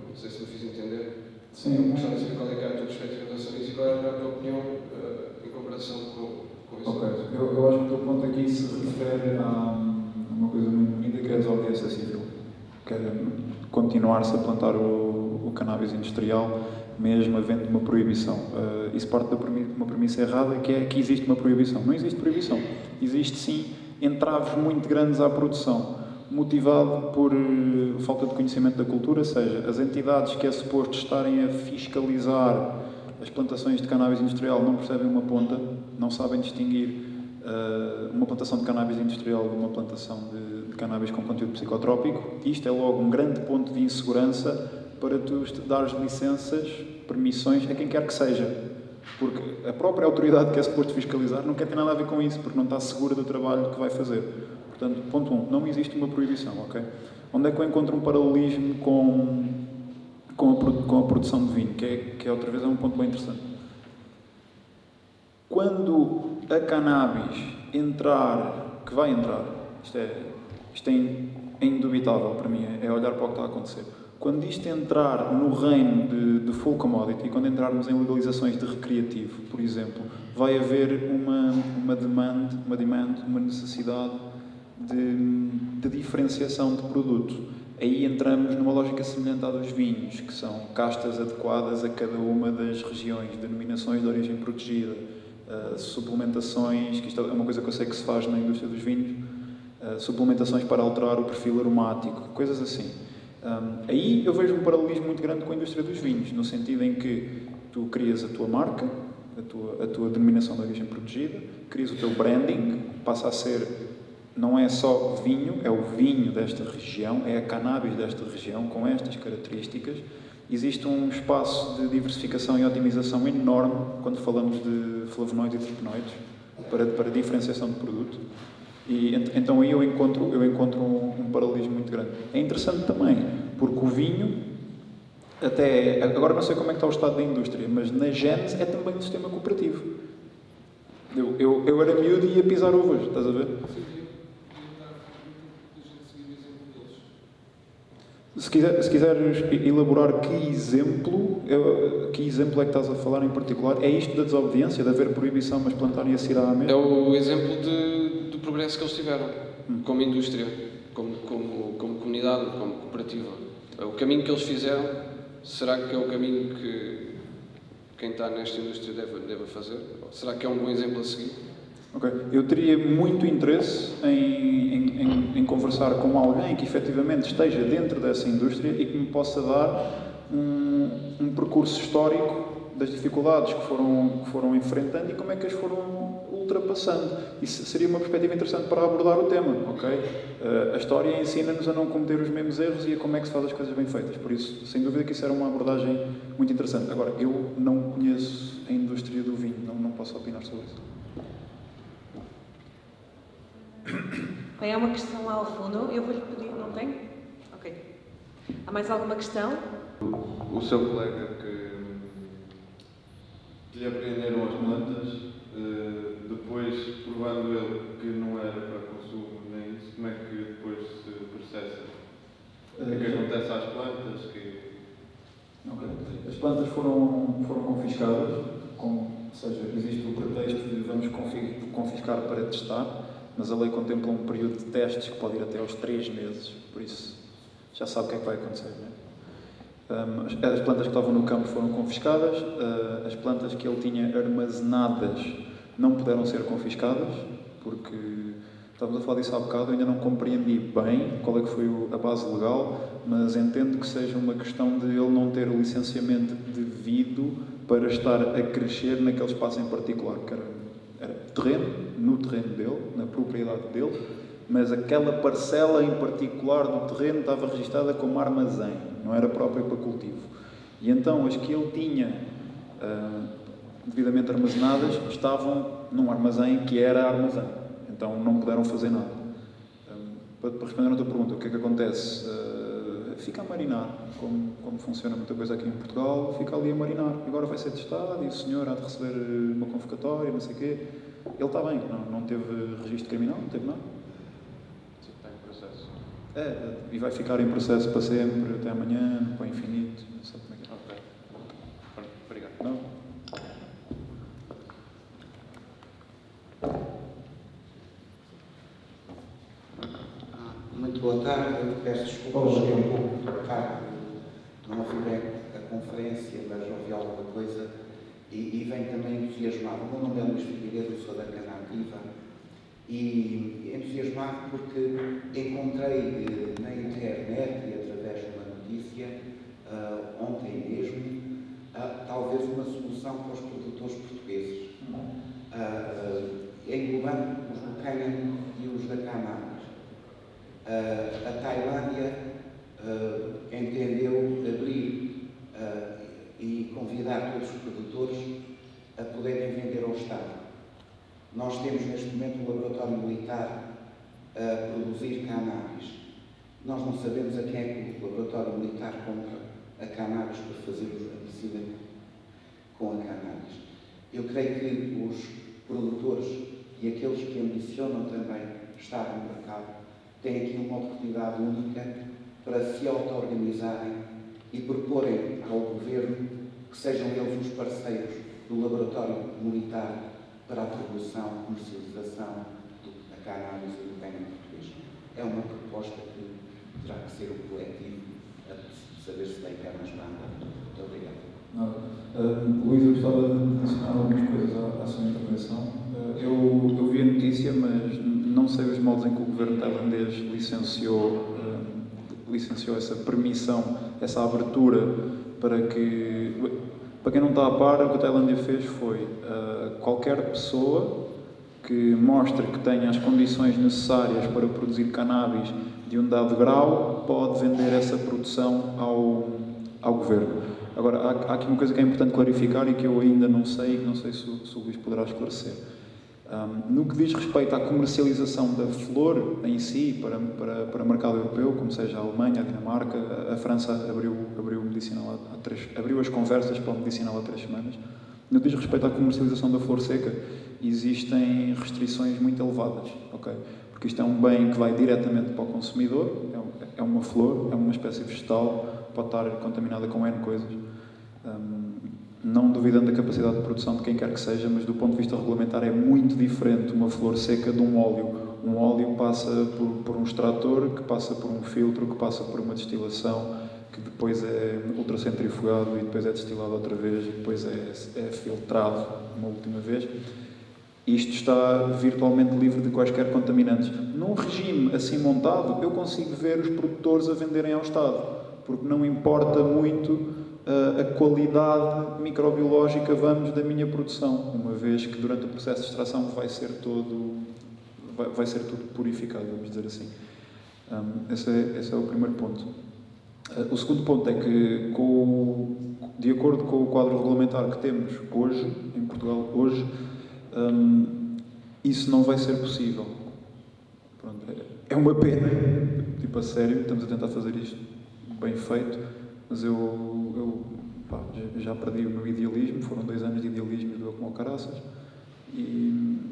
Não sei se me fiz entender. Sim. Gostava de saber qual é que era a tua perspectiva em relação a isso e qual era a tua opinião em comparação com isso. Ok, eu acho que o teu ponto aqui se refere a uma coisa muito bonita que é a desobediência civil, que é continuar-se a plantar o cannabis industrial mesmo havendo uma proibição. Isso parte de uma premissa errada, que é que existe uma proibição. Não existe proibição. Existe sim entraves muito grandes à produção, motivado por falta de conhecimento da cultura, ou seja, as entidades que é suposto estarem a fiscalizar as plantações de cannabis industrial não percebem uma ponta, não sabem distinguir uma plantação de cannabis industrial de uma plantação de cannabis com conteúdo psicotrópico. Isto é logo um grande ponto de insegurança para tu dares licenças, permissões a quem quer que seja. Porque a própria autoridade que é suposto fiscalizar não quer ter nada a ver com isso, porque não está segura do trabalho que vai fazer. Portanto, ponto 1, não existe uma proibição, ok? Onde é que eu encontro um paralelismo com a produção de vinho, que é outra vez um ponto bem interessante. Quando a cannabis entrar, que vai entrar, isto é indubitável para mim, é olhar para o que está a acontecer. Quando isto entrar no reino de full commodity, quando entrarmos em legalizações de recreativo, por exemplo, vai haver uma demand, uma necessidade de diferenciação de produto. Aí entramos numa lógica semelhante à dos vinhos, que são castas adequadas a cada uma das regiões, denominações de origem protegida, suplementações, que isto é uma coisa que eu sei que se faz na indústria dos vinhos, suplementações para alterar o perfil aromático, coisas assim. Aí eu vejo um paralelismo muito grande com a indústria dos vinhos, no sentido em que tu crias a tua marca, a tua denominação de origem protegida, crias o teu branding, passa a ser, não é só vinho, é o vinho desta região, é a cannabis desta região, com estas características. Existe um espaço de diversificação e otimização enorme quando falamos de flavonoides e terpenoides para diferenciação de produto. E então aí eu encontro um paralelismo muito grande. É interessante também, porque o vinho, até agora não sei como é que está o estado da indústria, mas na gênese é também um sistema cooperativo. Eu era miúdo e ia pisar uvas, estás a ver? Se quiseres elaborar que exemplo é que estás a falar em particular, é isto da desobediência, de haver proibição, mas plantarem a Syrah mesmo? É o exemplo do progresso que eles tiveram, como indústria, como comunidade, como cooperativa. O caminho que eles fizeram, será que é o caminho que quem está nesta indústria deve fazer? Ou será que é um bom exemplo a seguir? Okay. Eu teria muito interesse em conversar com alguém que efetivamente esteja dentro dessa indústria e que me possa dar um percurso histórico das dificuldades que foram enfrentando e como é que as foram ultrapassando. ultrapassando. Isso seria uma perspectiva interessante para abordar o tema, ok? A história ensina-nos a não cometer os mesmos erros e a como é que se faz as coisas bem feitas. Por isso, sem dúvida que isso era uma abordagem muito interessante. Agora, eu não conheço a indústria do vinho, não posso opinar sobre isso. Bem, há uma questão lá ao fundo. Eu vou-lhe pedir, não tem? Ok. Há mais alguma questão? O seu colega que lhe apreenderam as plantas, depois provando ele que não era para consumo nem isso, como é que depois se processa? O que é que acontece às plantas? Okay. As plantas foram confiscadas, ou seja, existe o pretexto de vamos confiscar para testar, mas a lei contempla um período de testes que pode ir até aos 3 meses, por isso já sabe o que é que vai acontecer, não é? As plantas que estavam no campo foram confiscadas, as plantas que ele tinha armazenadas não puderam ser confiscadas, porque estávamos a falar disso há bocado, eu ainda não compreendi bem qual é que foi a base legal, mas entendo que seja uma questão de ele não ter o licenciamento devido para estar a crescer naquele espaço em particular, que era terreno, no terreno dele, na propriedade dele, mas aquela parcela em particular do terreno estava registada como armazém, não era própria para cultivo. E então as que ele tinha devidamente armazenadas estavam num armazém que era armazém, então não puderam fazer nada. Para responder à tua pergunta, o que é que acontece? Fica a marinar, como funciona muita coisa aqui em Portugal, fica ali a marinar. Agora vai ser testado e o senhor há de receber uma convocatória, não sei o quê. Ele está bem, não teve registro criminal, não teve nada. Está em processo. E vai ficar em processo para sempre, até amanhã, para o infinito, não sei como é que é. Ok. Obrigado. Não. Muito boa tarde, eu peço desculpas, cheguei um pouco tarde, não ouvi bem a conferência, mas ouvi alguma coisa e venho também entusiasmado. O meu nome é Luís Figueiredo, eu sou da Cana Ativa e entusiasmado porque encontrei na internet e através de uma notícia, ontem mesmo, talvez uma solução para os produtores portugueses, englobando os do cânhamo e os da cannabis. A Tailândia entendeu abrir e convidar todos os produtores a poderem vender ao Estado. Nós temos neste momento um laboratório militar a produzir cannabis. Nós não sabemos a quem é que o laboratório militar compra a cannabis para fazer a medicina com a cannabis. Eu creio que os produtores e aqueles que ambicionam também estar no mercado têm aqui uma oportunidade única para se auto-organizarem e proporem ao Governo que sejam eles os parceiros do laboratório militar para a produção, comercialização da cannabis e do cânhamo português. É uma proposta que terá que ser o coletivo a saber se tem pernas para andar. Muito obrigado. Luís, eu gostava de adicionar algumas coisas à sua intervenção. Eu vi a notícia, mas não sei os moldes em que o governo tailandês licenciou essa permissão, essa abertura para que... Para quem não está a par, o que a Tailândia fez foi qualquer pessoa que mostre que tenha as condições necessárias para produzir cannabis de um dado grau pode vender essa produção ao governo. Agora, há aqui uma coisa que é importante clarificar e que eu ainda não sei se o Luís poderá esclarecer. No que diz respeito à comercialização da flor em si para o mercado europeu, como seja a Alemanha, a Dinamarca, a França abriu medicinal abriu as conversas para o medicinal há 3 semanas. No que diz respeito à comercialização da flor seca, existem restrições muito elevadas, ok? Porque isto é um bem que vai diretamente para o consumidor, é uma flor, é uma espécie vegetal, pode estar contaminada com N coisas. Não duvidando da capacidade de produção de quem quer que seja, mas do ponto de vista regulamentar é muito diferente uma flor seca de um óleo. Um óleo passa por um extrator, que passa por um filtro, que passa por uma destilação, que depois é ultracentrifugado e depois é destilado outra vez e depois é filtrado uma última vez. Isto está virtualmente livre de quaisquer contaminantes. Num regime assim montado, eu consigo ver os produtores a venderem ao Estado, porque não importa muito a qualidade microbiológica, vamos, da minha produção, uma vez que durante o processo de extração vai ser tudo purificado, vamos dizer assim. Esse é o primeiro ponto. O segundo ponto é que, de acordo com o quadro regulamentar que temos hoje, em Portugal, hoje, isso não vai ser possível. Pronto, é uma pena, tipo, a sério, estamos a tentar fazer isto bem feito, mas eu já perdi o meu idealismo, foram 2 anos de idealismo e doeu como ao caraças, e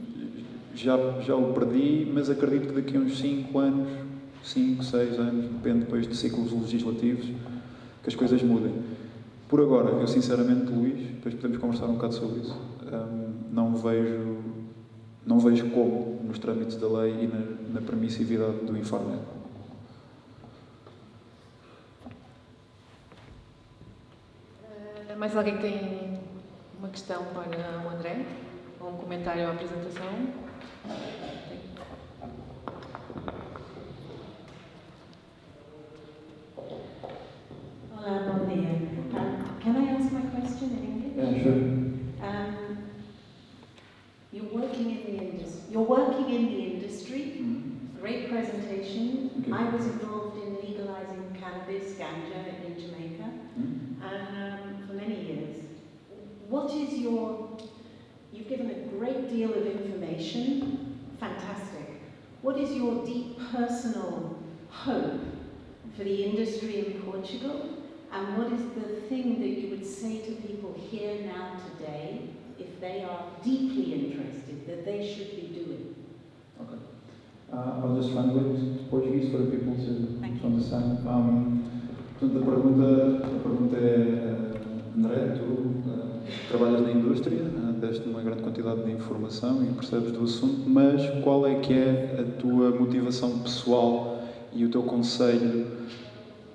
já o perdi, mas acredito que daqui a uns 5 anos, 5, 6 anos, depende depois de ciclos legislativos, que as coisas mudem. Por agora, eu sinceramente, Luís, depois podemos conversar um bocado sobre isso, não vejo como nos trâmites da lei e na permissividade do Infarmed. Mais alguém tem uma questão para o André? Ou um comentário à apresentação? Olá, bom dia. Can I ask my question in English? Yeah, sure. You're working in the industry. Great presentation. Okay. I was involved in legalizing cannabis, ganja in Jamaica, and for many years. You've given a great deal of information, fantastic. What is your deep personal hope for the industry in Portugal? And what is the thing that you would say to people here now today, if they are deeply interested, that they should be doing? Okay. I'll just translate to Portuguese for the people to understand. Portanto, a pergunta é, André, tu trabalhas na indústria, deste uma grande quantidade de informação e percebes do assunto, mas qual é que é a tua motivação pessoal e o teu conselho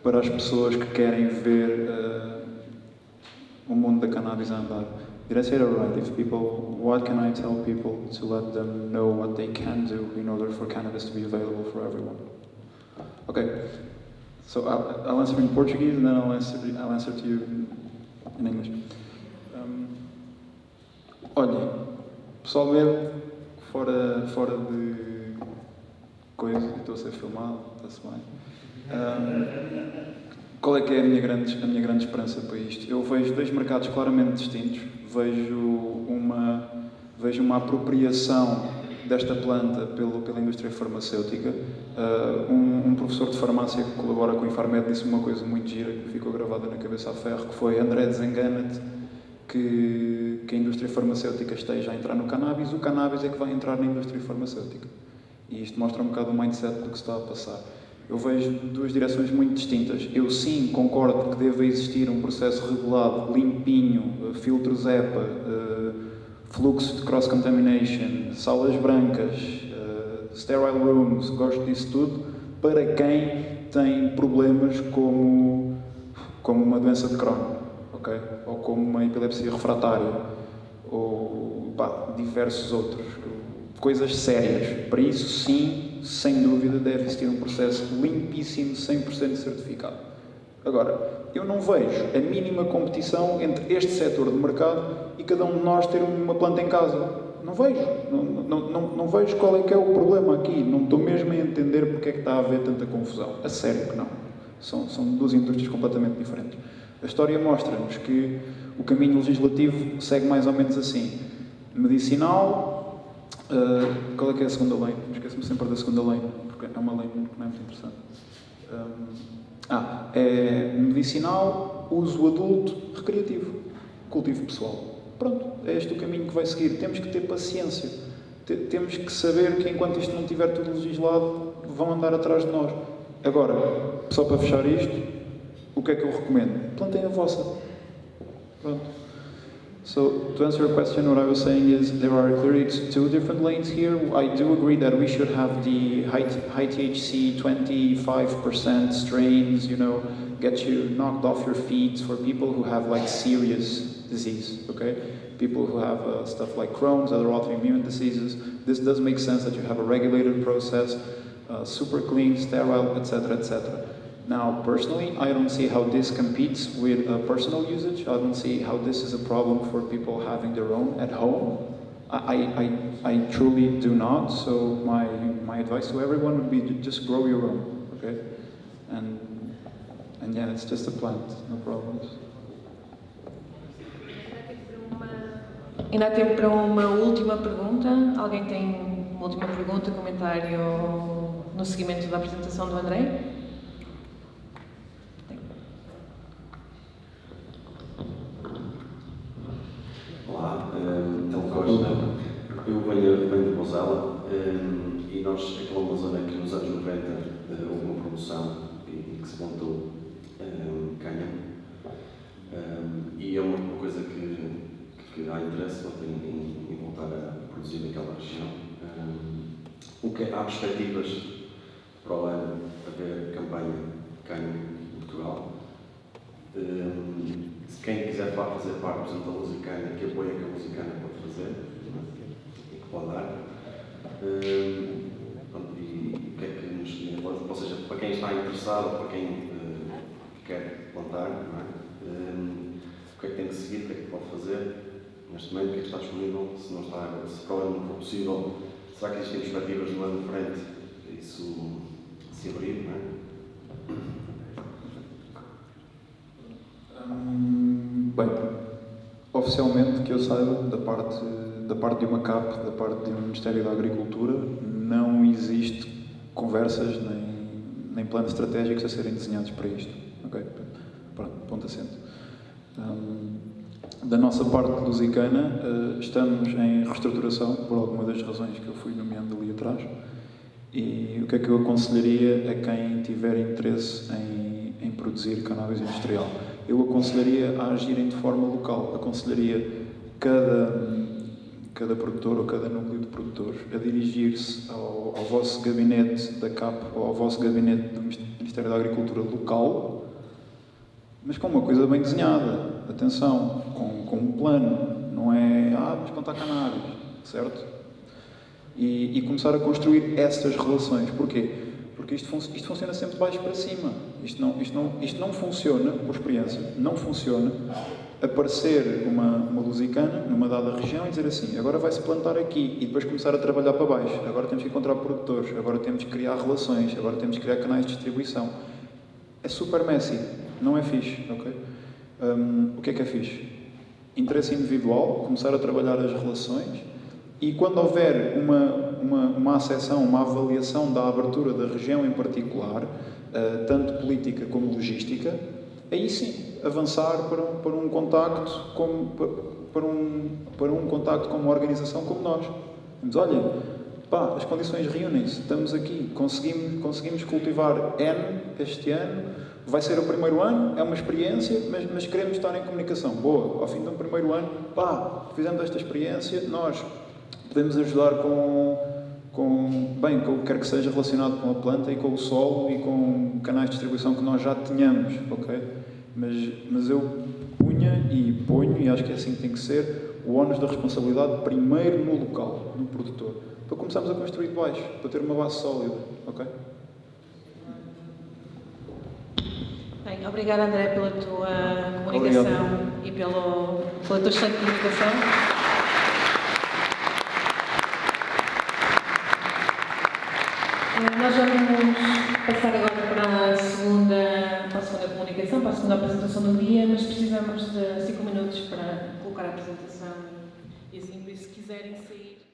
para as pessoas que querem ver o mundo da cannabis a andar? Did I say that right? What can I tell people to let them know what they can do in order for cannabis to be available for everyone? Okay, so I'll answer in Portuguese and then I'll answer to you in English. Olhem, pessoalmente, fora de coisa, estou a ser filmado, está-se bem. Qual é que é a minha grande esperança para isto? Eu vejo 2 mercados claramente distintos. Vejo uma apropriação desta planta pela indústria farmacêutica. Um professor de farmácia que colabora com o Infarmed disse uma coisa muito gira que ficou gravada na cabeça a ferro, que foi: André, desengana-te que a indústria farmacêutica esteja a entrar no cannabis, o cannabis é que vai entrar na indústria farmacêutica. E isto mostra um bocado o mindset do que se está a passar. Eu vejo 2 direções muito distintas. Eu sim concordo que deve existir um processo regulado, limpinho, filtros EPA, fluxo de cross-contamination, salas brancas, sterile rooms, gosto disso tudo, para quem tem problemas como uma doença de Crohn, okay? Ou como uma epilepsia refratária, ou diversos outros, coisas sérias. Para isso, sim, sem dúvida, deve existir um processo limpíssimo, 100% certificado. Agora, eu não vejo a mínima competição entre este setor de mercado e cada um de nós ter uma planta em casa. Não vejo. Não vejo qual é que é o problema aqui. Não estou mesmo a entender porque é que está a haver tanta confusão. A sério que não. São 2 indústrias completamente diferentes. A história mostra-nos que o caminho legislativo segue mais ou menos assim. Medicinal, qual é que é a segunda lei? Esqueço-me sempre da segunda lei, porque é uma lei que não é muito interessante. É medicinal, uso adulto, recreativo, cultivo pessoal. Pronto, é este o caminho que vai seguir. Temos que ter paciência. Temos que saber que enquanto isto não estiver tudo legislado, vão andar atrás de nós. Agora, só para fechar isto, o que é que eu recomendo? Plantem a vossa. Pronto. So, to answer your question, what I was saying is there are clearly 2 different lanes here. I do agree that we should have the high THC, 25% strains, get you knocked off your feet for people who have like serious disease, okay? People who have stuff like Crohn's, other autoimmune diseases. This does make sense that you have a regulated process, super clean, sterile, etc., etc. Now, personally, I don't see how this competes with personal usage. I don't see how this is a problem for people having their own at home. I truly do not. So my advice to everyone would be to just grow your own, okay? And yeah, it's just a plant, no problems. Ainda há tempo para uma última pergunta. Alguém tem uma última pergunta, comentário no seguimento da apresentação do André? Olá, Telmo Costa. Eu venho de Mozela e nós, aquela uma zona que nos anos 90 houve uma promoção e que se montou cânhamo. E é uma coisa que há interesse em voltar a produzir naquela região. Há perspectivas para o ano haver campanha de cânhamo em Portugal. Se quem quiser fazer parte, por exemplo, da Lusitana, que apoia que a Lusitana pode fazer e que pode dar. E o que é que nos. Ou seja, para quem está interessado, para quem quer plantar, não é? O que é que tem que seguir, o que é que pode fazer? Neste momento, o que é que está disponível? Se não está, se para o ano não for possível, será que existem perspectivas do ano de frente? Isso se abrir, não é? Bem, oficialmente, que eu saiba, da parte de uma CAP, da parte do Ministério da Agricultura, não existe conversas nem planos estratégicos a serem desenhados para isto. Ok? Pronto, ponto assento. Da nossa parte do Zicana, estamos em reestruturação, por alguma das razões que eu fui nomeando ali atrás, e o que é que eu aconselharia a quem tiver interesse em produzir cannabis industrial? Eu aconselharia a agirem de forma local, aconselharia cada produtor ou cada núcleo de produtores a dirigir-se ao vosso gabinete da CAP ou ao vosso gabinete do Ministério da Agricultura local, mas com uma coisa bem desenhada, atenção, com um plano, não é, vamos plantar cannabis, certo? E começar a construir essas relações. Porquê? Porque isto funciona sempre de baixo para cima. Isto não funciona, por experiência, não funciona aparecer uma lusicana numa dada região e dizer assim, agora vai-se plantar aqui, e depois começar a trabalhar para baixo. Agora temos que encontrar produtores, agora temos que criar relações, agora temos que criar canais de distribuição. É super messy, não é fixe, ok? O que é fixe? Interesse individual, começar a trabalhar as relações, e quando houver uma acessão, uma avaliação da abertura da região em particular, tanto política como logística, aí sim, avançar para um contacto para um contacto com uma organização como nós. Mas olha, as condições reúnem-se, estamos aqui, conseguimos cultivar N este ano, vai ser o primeiro ano, é uma experiência, mas queremos estar em comunicação. Boa, ao fim do primeiro ano, fizemos esta experiência, nós podemos ajudar com o que quer que seja relacionado com a planta e com o solo e com canais de distribuição que nós já tenhamos, ok? Mas eu punha e ponho, e acho que é assim que tem que ser, o ónus da responsabilidade primeiro no local, no produtor, para começarmos a construir de baixo, para ter uma base sólida, ok? Bem, obrigada, André, pela tua comunicação e pela tua excelente comunicação. Nós vamos passar agora para a segunda comunicação, para a segunda apresentação do dia, mas precisamos de 5 minutos para colocar a apresentação e assim, por isso, se quiserem sair...